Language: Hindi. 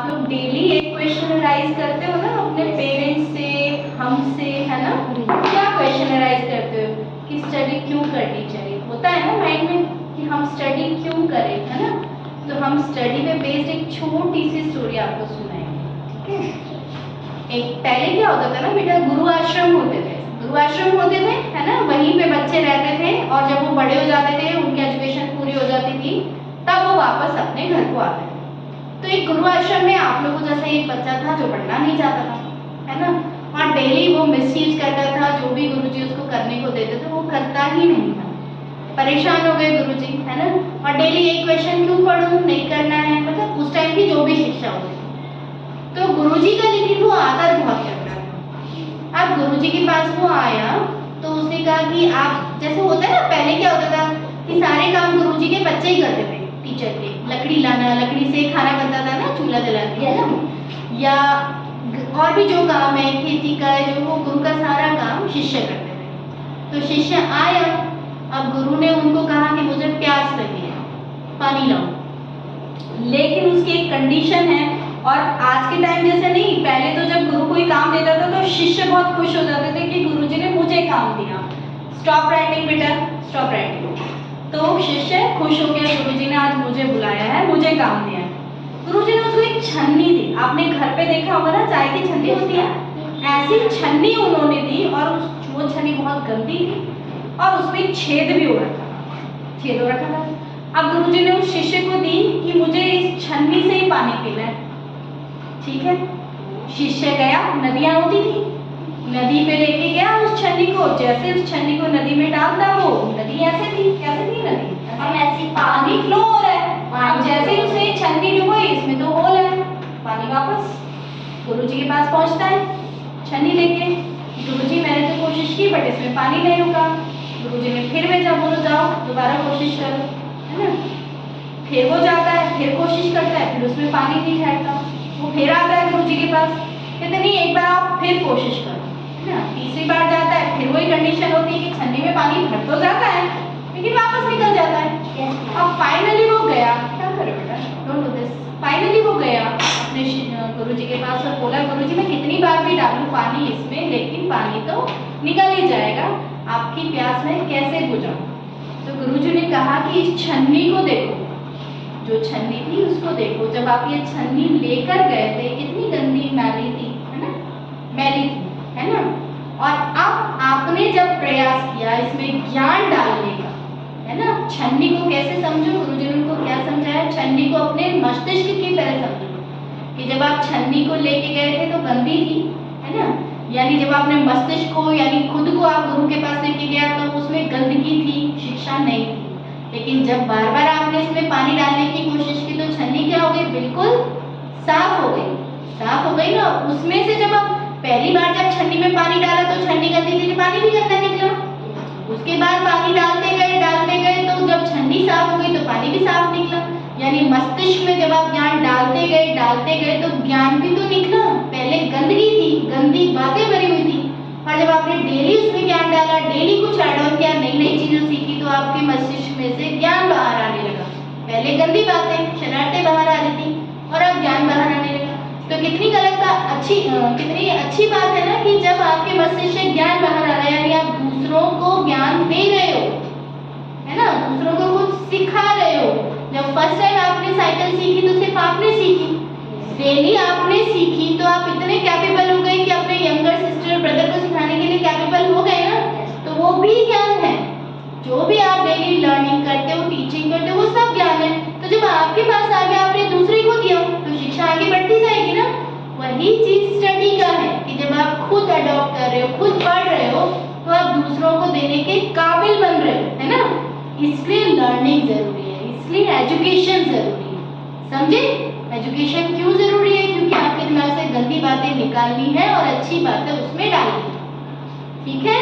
आप लोग डेली एक क्वेश्चन राइज करते हो ना अपने पेरेंट्स से, हमसे, है ना? क्या क्वेश्चन राइज करते हो कि स्टडी क्यों करनी चाहिए? होता है ना माइंड में कि हम स्टडी क्यों करें, है ना? तो हम स्टडी पे बेस्ड एक छोटी सी स्टोरी आपको सुनाएंगे, ठीक है? एक पहले क्या होता था ना बेटा, गुरु आश्रम होते थे, है ना? वहीं पे बच्चे रहते थे और जब वो बड़े हो जाते थे, उनकी एजुकेशन पूरी हो जाती थी, तब वो वापस अपने घर को आते थे। तो एक गुरु आश्रम में आप लोगों जैसे एक बच्चा था जो पढ़ना नहीं चाहता था, है ना? और डेली वो मिसयूज करता था, जो भी गुरुजी उसको करने को देते थे वो करता ही नहीं था। परेशान हो गए गुरुजी, है ना? और डेली एक क्वेश्चन क्यों पढ़ूं, नहीं करना है, मतलब उस टाइम की जो भी शिक्षा होती थी। तो गुरुजी का लेकिन वो आदत बहुत करता था। अब गुरुजी के पास वो आया तो उसने कहा कि आप, जैसे होता है ना पहले क्या होता था कि सारे काम गुरुजी के बच्चे ही करते थे, टीचर के, लकड़ी लाना, लकड़ी से खाना बनता था ना, चूल्हा जलाते, है ना? या और भी जो काम है खेती का है, जो वो गुरु का सारा काम शिष्य करते थे। तो शिष्य आया, अब गुरु ने उनको कहा कि मुझे प्यास लगी है, पानी लाओ, लेकिन उसकी एक कंडीशन है। और आज के टाइम जैसे नहीं, पहले तो जब गुरु कोई काम देता था तो शिष्य बहुत खुश हो जाते थे कि गुरुजी ने मुझे काम दिया। स्टॉप राइटिंग बेटा, स्टॉप राइटिंग। तो शिष्य खुश हो गया, गुरुजी ने आज मुझे बुलाया है, मुझे काम दिया है। गुरुजी ने उसको एक छन्नी दी, आपने घर पे देखा होगा ना, चाय की छन्नी होती है, ऐसी छन्नी उन्होंने दी। और वो छन्नी बहुत गंदी थी और उसमें छेद भी हो रखा था। अब गुरुजी ने उस शिष्य को दी कि मुझे इस छन्नी से ही पानी पीना है, ठीक है? शिष्य गया, नदियां होती थी, नदी पे लेके गया उस छन्नी को। जैसे उस छन्नी को नदी में डालता, वो नदी कैसे थी नदी, हम ऐसी पानी फ्लो हो रहा है। अब जैसे उसने छन्नी डुबोई, इसमें तो होल है, पानी वापस गुरुजी के पास पहुंचता है छन्नी लेके। गुरुजी मैंने तो कोशिश की बट इसमें पानी नहीं रुका। गुरुजी ने फिर भेजा, बोलो जाओ दोबारा कोशिश करो, है ना? फिर वो जाता है, फिर कोशिश करता है, फिर उसमें पानी नहीं ठहरता। वो फिर आता है गुरुजी के पास, कहते नहीं एक बार आप फिर कोशिश करो, है ना? तीसरी बार जाता है, फिर वही कंडीशन होती है कि छन्नी में पानी भर तो जाता है लेकिन वापस निकल जाता है। अब फाइनली वो गया, क्या करे बेटा, डोंट डू दिस। फाइनली वो गया अपने गुरुजी के पास और बोला, गुरुजी मैं कितनी बार भी डालूं पानी इसमें, लेकिन पानी तो निकल ही जाएगा, आपकी प्यास मैं कैसे बुझाऊं? तो गुरुजी ने कहा कि इस छन्नी को देखो, जो छन्नी थी उसको देखो। जब आप ये छन्नी लेकर गए थे, कितनी गंदी मैली थी, है ना? मैली थी, है ना? और अब आपने जब प्रयास किया इसमें ज्ञान डालने का, है ना? छन्नी को कैसे समझो, गुरुजी ने उनको क्या समझाया, छन्नी को अपने मस्तिष्क की तरह समझो कि जब आप छन्नी को लेके गए थे तो गंदी थी, है ना? यानी जब आपने मस्तिष्क को, यानी खुद को आप गुरु के पास लेके गया तो उसमें गंदगी थी, शिक्षा नहीं थी। लेकिन जब बार बार आपने इसमें पानी डालने की कोशिश की तो छन्नी क्या हो गई, बिल्कुल साफ हो गई ना। उसमें से जब आप पहली बार जब छन्नी में पानी डाला तो छन्नी गंदी थी, पानी भी गंदा निकला। उसके बाद पानी डालते गए तो जब छन्नी साफ हो गई तो पानी भी साफ निकला। यानी मस्तिष्क में जब आप ज्ञान डालते गए तो ज्ञान भी तो निकला। पहले गंदगी थी, गंदी बातें भरी हुई थी, और जब आपने डेली उसमें ज्ञान डाला, डेली कुछ ऐड ऑन किया, नई नई चीजें सीखी, तो आपके मस्तिष्क में से ज्ञान बाहर आने लगा। पहले गंदी बातें, शरारतें बाहर आ रही थी और अब ज्ञान बाहर आने लगा। तो कितनी अच्छी बात है ना कि जब आपके मस्तिष्क से ज्ञान बाहर आ रहा है, यानी आप दूसरों को ज्ञान दे रहे हो, है ना? दूसरों को कुछ सिखा रहे हो। जब फर्स्ट टाइम आपने साइकिल सीखी तो सिर्फ आपने सीखी, डेली आपने सीखी, तो आप इतने कैपेबल हो गए कि अपने यंगर सिस्टर ब्रदर को सिखाने के लिए कैपेबल हो गए ना। तो वो भी ज्ञान है। जो भी आप डेली लर्निंग करते हो, टीचिंग करते हो, वो सब ज्ञान है। तो जब आपके पास आ गया, आपने दूसरे को दिया, तो शिक्षा आगे बढ़ती जाएगी ना। वही चीज स्टडी का है कि जब आप खुद अडॉप्ट कर रहे हो, खुद पढ़ रहे हो, तो आप दूसरों को देने के काबिल बन रहे हो, है ना? इसलिए लर्निंग जरूरी है, इसलिए एजुकेशन जरूरी है, समझे? एजुकेशन क्यों जरूरी है? क्योंकि आपके दिमाग से गंदी बातें निकालनी है और अच्छी बातें उसमें डालनी है, ठीक है?